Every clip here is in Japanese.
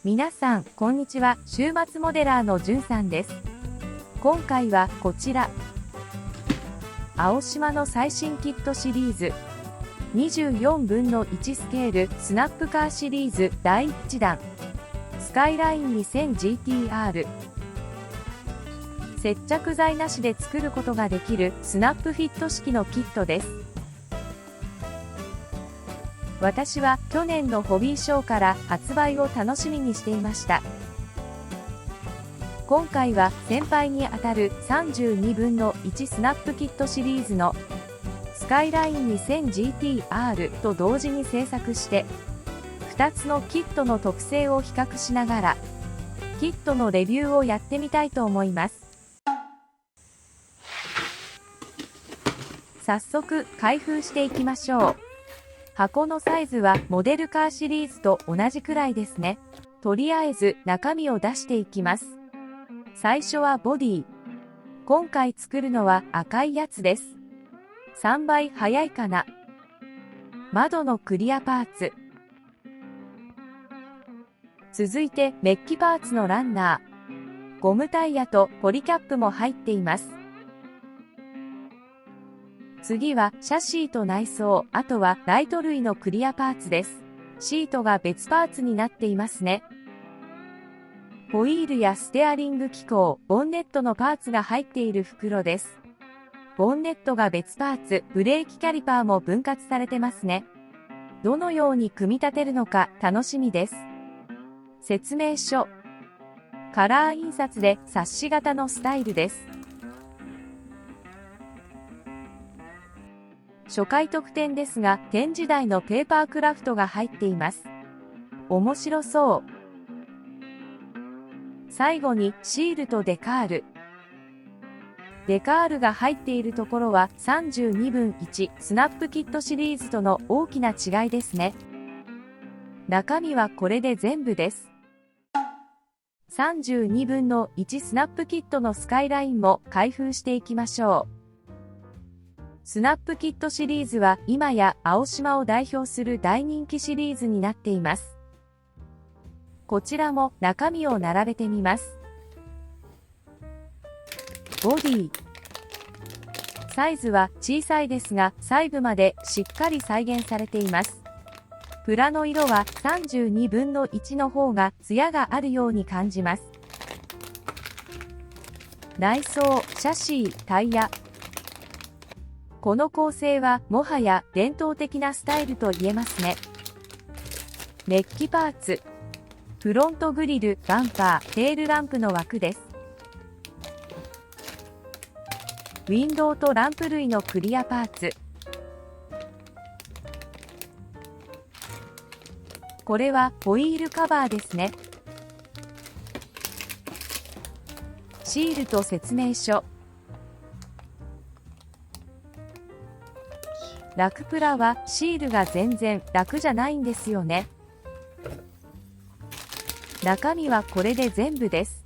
皆さん、こんにちは。週末モデラーのじゅんさんです。今回はこちら。青島の最新キットシリーズ。24分の1スケールスナップカーシリーズ第1弾。スカイライン 2000GTR。接着剤なしで作ることができるスナップフィット式のキットです。私は去年のホビーショーから発売を楽しみにしていました。今回は先輩にあたる32分の1スナップキットシリーズのスカイライン 2000GTR と同時に制作して2つのキットの特性を比較しながらキットのレビューをやってみたいと思います。早速開封していきましょう。箱のサイズはモデルカーシリーズと同じくらいですね。とりあえず中身を出していきます。最初はボディ。今回作るのは赤いやつです。3倍早いかな。窓のクリアパーツ。続いてメッキパーツのランナー。ゴムタイヤとポリキャップも入っています。次はシャシーと内装、あとはライト類のクリアパーツです。シートが別パーツになっていますね。ホイールやステアリング機構、ボンネットのパーツが入っている袋です。ボンネットが別パーツ、ブレーキキャリパーも分割されてますね。どのように組み立てるのか楽しみです。説明書。カラー印刷で冊子型のスタイルです。初回特典ですが、展示台のペーパークラフトが入っています。面白そう。最後にシールとデカール。デカールが入っているところは32分1スナップキットシリーズとの大きな違いですね。中身はこれで全部です。32分の1スナップキットのスカイラインも開封していきましょう。スナップキットシリーズは今や青島を代表する大人気シリーズになっています。こちらも中身を並べてみます。ボディ。サイズは小さいですが細部までしっかり再現されています。プラの色は32分の1の方が艶があるように感じます。内装、シャシー、タイヤ。この構成はもはや伝統的なスタイルと言えますね。メッキパーツ。フロントグリル、バンパー、テールランプの枠です。ウィンドウとランプ類のクリアパーツ。これはホイールカバーですね。シールと説明書。ラクプラはシールが全然楽じゃないんですよね。中身はこれで全部です。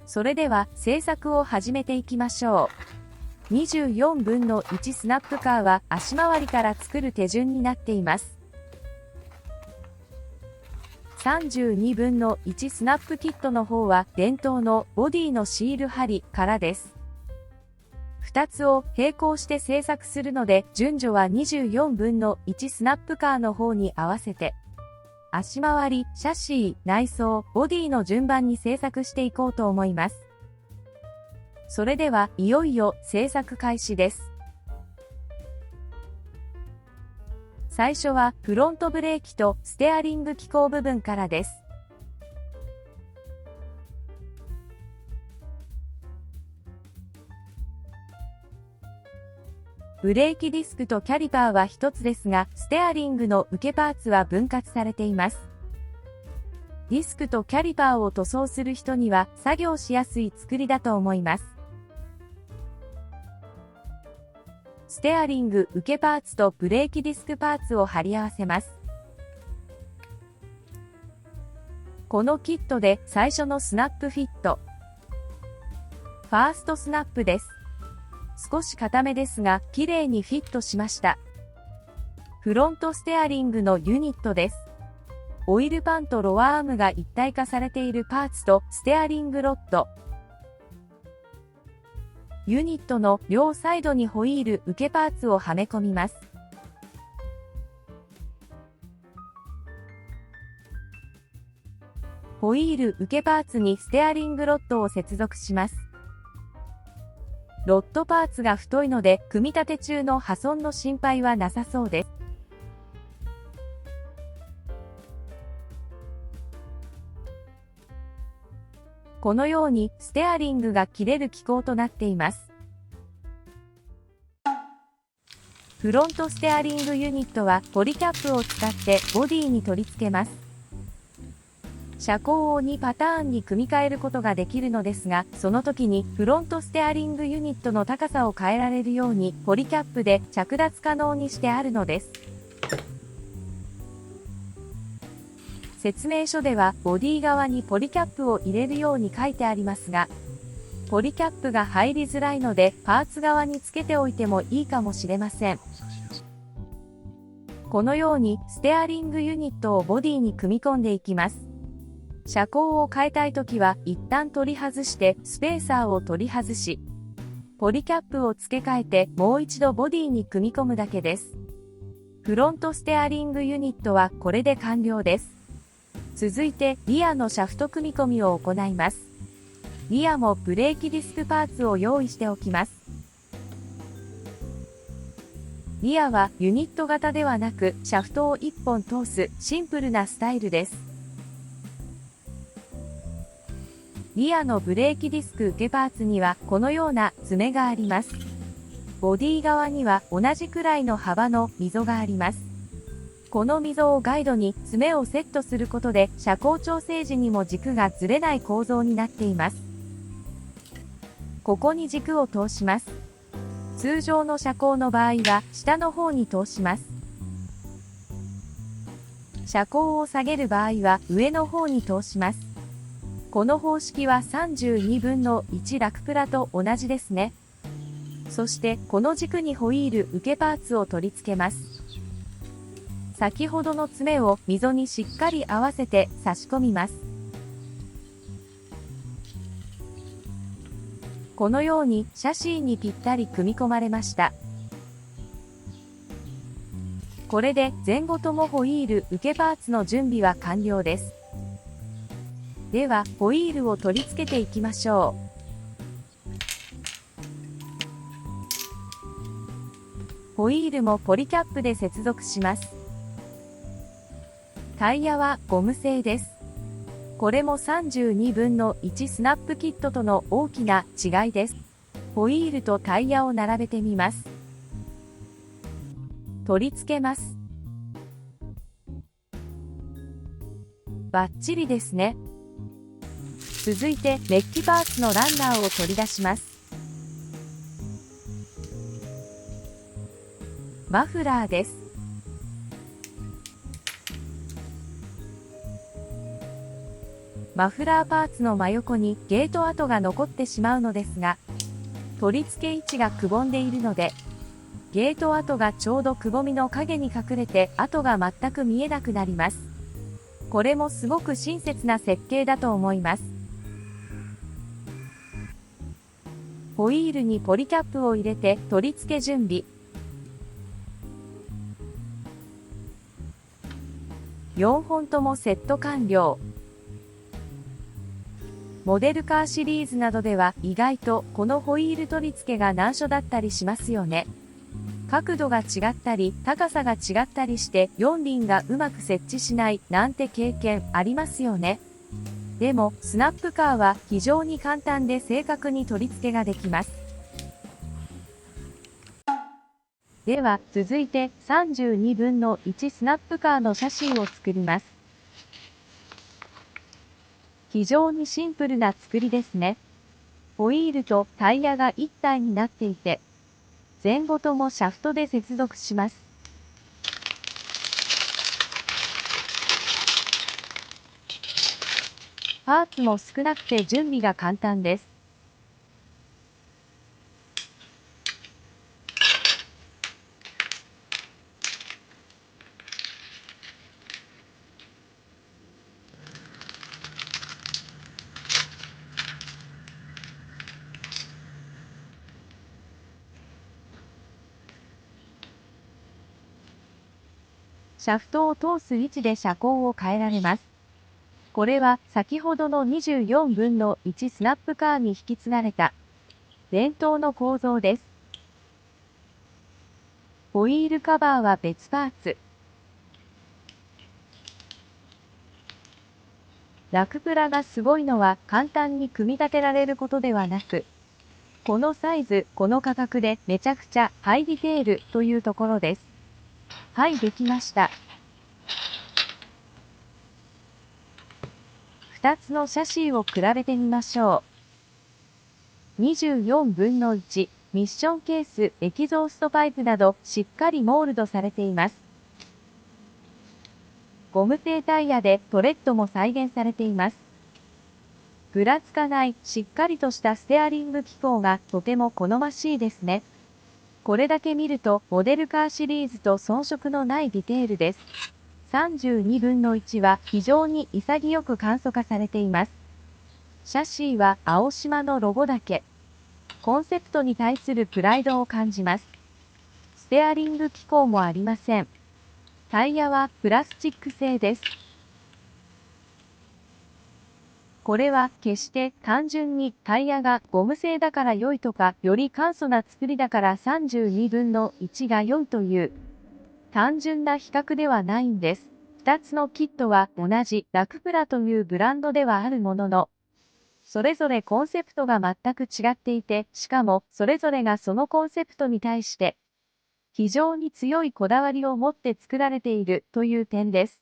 それでは製作を始めていきましょう。24分の1スナップカーは足回りから作る手順になっています。32分の1スナップキットの方は伝統のボディのシール貼りからです。2つを並行して製作するので順序は24分の1スナップカーの方に合わせて足回り、シャシー、内装、ボディの順番に製作していこうと思います。それではいよいよ製作開始です。最初はフロントブレーキとステアリング機構部分からです。ブレーキディスクとキャリパーは一つですが、ステアリングの受けパーツは分割されています。ディスクとキャリパーを塗装する人には作業しやすい作りだと思います。ステアリング受けパーツとブレーキディスクパーツを貼り合わせます。このキットで最初のスナップフィット。ファーストスナップです。少し固めですが、綺麗にフィットしました。フロントステアリングのユニットです。オイルパンとロアアームが一体化されているパーツとステアリングロッド。ユニットの両サイドにホイール受けパーツをはめ込みます。ホイール受けパーツにステアリングロッドを接続します。ロッドパーツが太いので、組み立て中の破損の心配はなさそうです。このようにステアリングが切れる機構となっています。フロントステアリングユニットはポリキャップを使ってボディに取り付けます。車高を2パターンに組み替えることができるのですが、その時にフロントステアリングユニットの高さを変えられるようにポリキャップで着脱可能にしてあるのです。説明書ではボディ側にポリキャップを入れるように書いてありますが、ポリキャップが入りづらいのでパーツ側につけておいてもいいかもしれません。このようにステアリングユニットをボディに組み込んでいきます。車高を変えたいときは一旦取り外してスペーサーを取り外し、ポリキャップを付け替えてもう一度ボディに組み込むだけです。フロントステアリングユニットはこれで完了です。続いてリアのシャフト組み込みを行います。リアもブレーキディスクパーツを用意しておきます。リアはユニット型ではなくシャフトを1本通すシンプルなスタイルです。リアのブレーキディスク受けパーツにはこのような爪があります。ボディ側には同じくらいの幅の溝があります。この溝をガイドに爪をセットすることで車高調整時にも軸がずれない構造になっています。ここに軸を通します。通常の車高の場合は下の方に通します。車高を下げる場合は上の方に通します。この方式は32分の1ラクプラと同じですね。そしてこの軸にホイール受けパーツを取り付けます。先ほどの爪を溝にしっかり合わせて差し込みます。このようにシャシーにぴったり組み込まれました。これで前後ともホイール受けパーツの準備は完了です。ではホイールを取り付けていきましょう。ホイールもポリキャップで接続します。タイヤはゴム製です。これも32分の1スナップキットとの大きな違いです。ホイールとタイヤを並べてみます。取り付けます。バッチリですね。続いてメッキパーツのランナーを取り出します。マフラーです。マフラーパーツの真横にゲート跡が残ってしまうのですが、取り付け位置がくぼんでいるので、ゲート跡がちょうどくぼみの影に隠れて跡が全く見えなくなります。これもすごく親切な設計だと思います。ホイールにポリキャップを入れて取り付け準備。4本ともセット完了。モデルカーシリーズなどでは意外とこのホイール取り付けが難所だったりしますよね。角度が違ったり高さが違ったりして4輪がうまく設置しないなんて経験ありますよね。でもスナップカーは非常に簡単で正確に取り付けができます。では続いて32分の1スナップカーのシャシーを作ります。非常にシンプルな作りですね。ホイールとタイヤが一体になっていて、前後ともシャフトで接続します。パーツも少なくて準備が簡単です。シャフトを通す位置で車高を変えられます。これは先ほどの24分の1スナップカーに引き継がれた伝統の構造です。ホイールカバーは別パーツ。ラクプラがすごいのは簡単に組み立てられることではなく、このサイズ、この価格でめちゃくちゃハイディテールというところです。はい、できました。2つのシャシーを比べてみましょう。24分の1、ミッションケース、エキゾーストパイプなどしっかりモールドされています。ゴム製タイヤでトレッドも再現されています。ぐらつかないしっかりとしたステアリング機構がとても好ましいですね。これだけ見るとモデルカーシリーズと遜色のないディテールです。32分の1は非常に潔く簡素化されています。シャシーは青島のロゴだけ。コンセプトに対するプライドを感じます。ステアリング機構もありません。タイヤはプラスチック製です。これは決して単純にタイヤがゴム製だから良いとか、より簡素な作りだから32分の1が良いという単純な比較ではないんです。2つのキットは同じラクプラというブランドではあるものの、それぞれコンセプトが全く違っていて、しかもそれぞれがそのコンセプトに対して非常に強いこだわりを持って作られているという点です。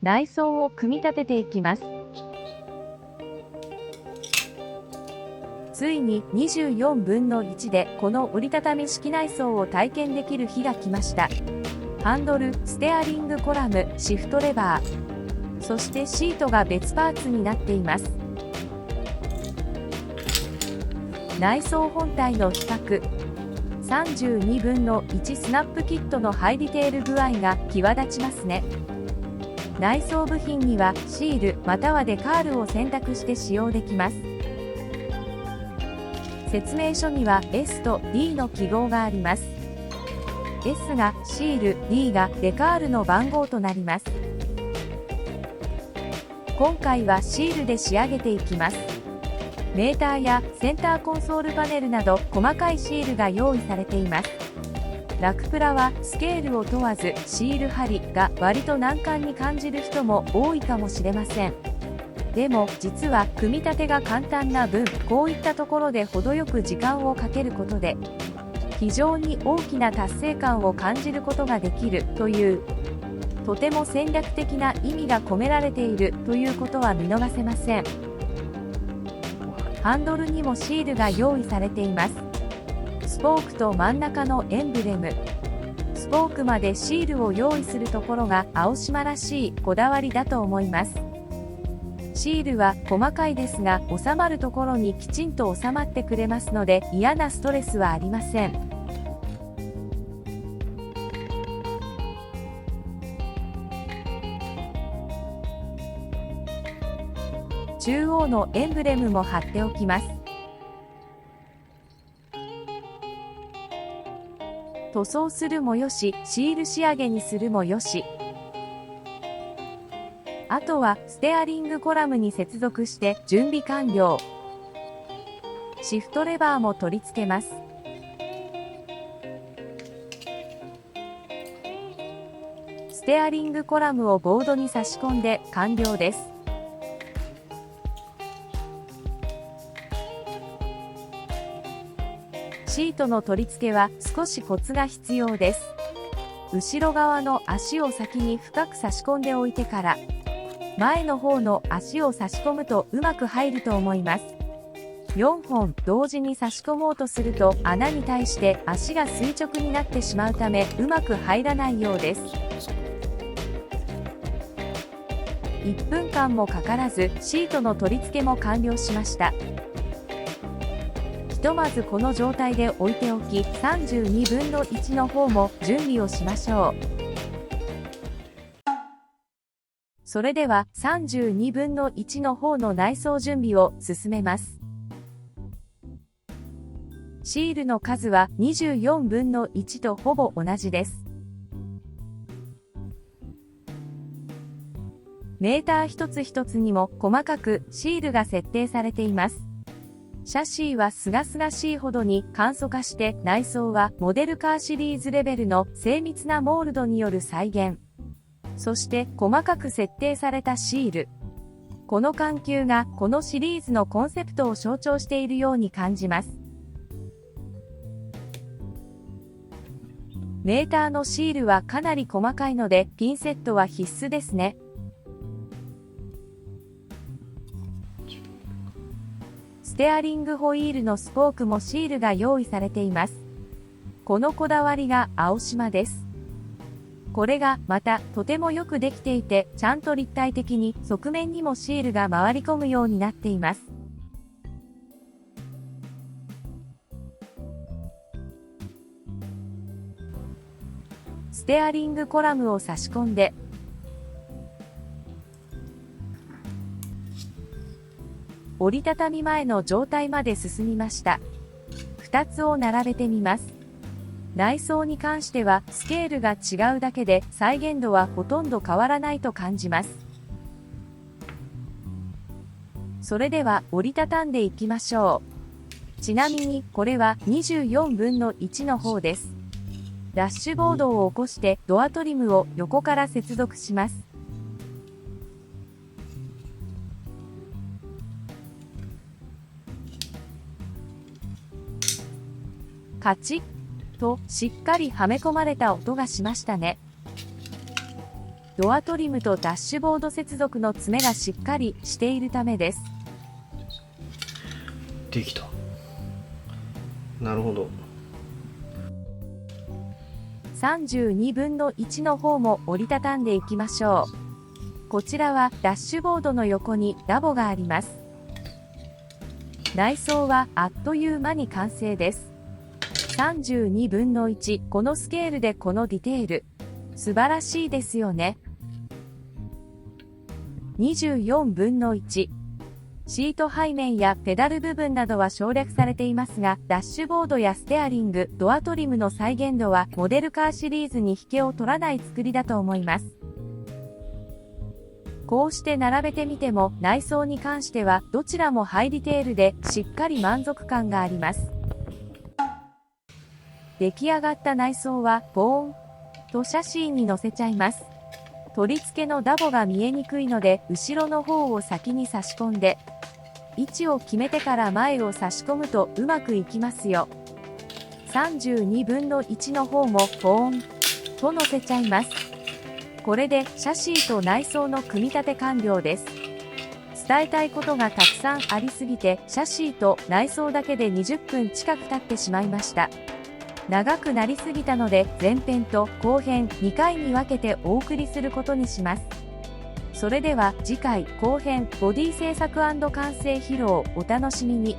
内装を組み立てていきます。ついに24分の1でこの折りたたみ式内装を体験できる日が来ました。ハンドル、ステアリングコラム、シフトレバー、そしてシートが別パーツになっています。内装本体の比較。32分の1スナップキットのハイディテール具合が際立ちますね。内装部品にはシールまたはデカールを選択して使用できます。説明書には S と D の記号があります。S がシール、D がデカールの番号となります。今回はシールで仕上げていきます。メーターやセンターコンソールパネルなど細かいシールが用意されています。ラクプラはスケールを問わずシール貼りが割と難関に感じる人も多いかもしれません。でも実は組み立てが簡単な分、こういったところで程よく時間をかけることで非常に大きな達成感を感じることができるという、とても戦略的な意味が込められているということは見逃せません。ハンドルにもシールが用意されています。スポークと真ん中のエンブレム。スポークまでシールを用意するところが青島らしいこだわりだと思います。シールは細かいですが収まるところにきちんと収まってくれますので嫌なストレスはありません。中央のエンブレムも貼っておきます。塗装するもよし、シール仕上げにするもよし。あとはステアリングコラムに接続して準備完了。シフトレバーも取り付けます。ステアリングコラムをボードに差し込んで完了です。シートの取り付けは少しコツが必要です。後ろ側の足を先に深く差し込んでおいてから前の方の足を差し込むとうまく入ると思います。4本同時に差し込もうとすると穴に対して足が垂直になってしまうためうまく入らないようです。1分間もかからずシートの取り付けも完了しました。ひとまずこの状態で置いておき、32分の1の方も準備をしましょう。それでは32分の1の方の内装準備を進めます。シールの数は24分の1とほぼ同じです。メーター一つ一つにも細かくシールが設定されています。シャシーは清々しいほどに簡素化して、内装はモデルカーシリーズレベルの精密なモールドによる再現。そして細かく設定されたシール。この緩急がこのシリーズのコンセプトを象徴しているように感じます。メーターのシールはかなり細かいので、ピンセットは必須ですね。ステアリングホイールのスポークもシールが用意されています。このこだわりが青島です。これがまたとてもよくできていて、ちゃんと立体的に側面にもシールが回り込むようになっています。ステアリングコラムを差し込んで、折りたたみ前の状態まで進みました。2つを並べてみます。内装に関してはスケールが違うだけで再現度はほとんど変わらないと感じます。それでは折りたたんでいきましょう。ちなみにこれは24分の1の方です。ダッシュボードを起こしてドアトリムを横から接続します。カチッとしっかりはめ込まれた音がしましたね。ドアトリムとダッシュボード接続の爪がしっかりしているためです。できた。なるほど。32分の1の方も折りたたんでいきましょう。こちらはダッシュボードの横にラボがあります。内装はあっという間に完成です。32分の1、このスケールでこのディテール。素晴らしいですよね。24分の1。シート背面やペダル部分などは省略されていますが、ダッシュボードやステアリング、ドアトリムの再現度はモデルカーシリーズに引けを取らない作りだと思います。こうして並べてみても、内装に関してはどちらもハイディテールでしっかり満足感があります。出来上がった内装はボーンとシャシーに乗せちゃいます。取り付けのダボが見えにくいので、後ろの方を先に差し込んで、位置を決めてから前を差し込むとうまくいきますよ。32分の1の方もボーンと乗せちゃいます。これでシャシーと内装の組み立て完了です。伝えたいことがたくさんありすぎて、シャシーと内装だけで20分近く経ってしまいました。長くなりすぎたので、前編と後編2回に分けてお送りすることにします。それでは次回後編ボディ製作&完成披露お楽しみに。